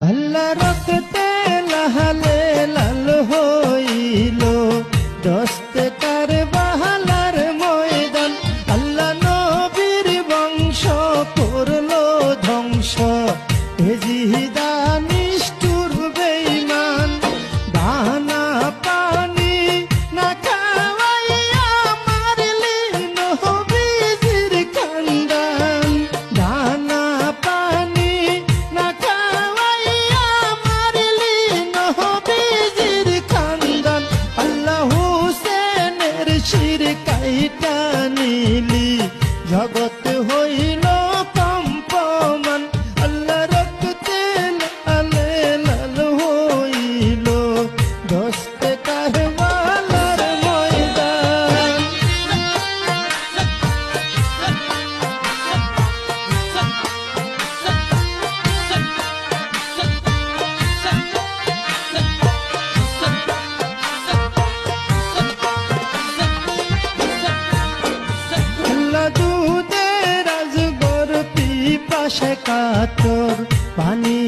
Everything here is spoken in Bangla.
আল্লাহ রক্তে লাহালে লাল হইল দস্তে কারবালার ময়দান। আল্লাহ নবীর বংশ করলো ধ্বংস জিহিদা নিষ্ঠুর বেঈমান। দানা পানি না খাওয়াইয়া মারলি নবীজির খানদান। দানা পানি না খাওয়াইয়া মারলি নবীজির খানদান। আল্লাহ হুসেনের শির কাইটা নিলি জগৎ হইল কম্পমান। আল্লাহ রক্তে লালে লাল হইল দস্তে কারবালার ময়দান। আল্লাহ দুধের আজগর পিপাসে কাতর পানি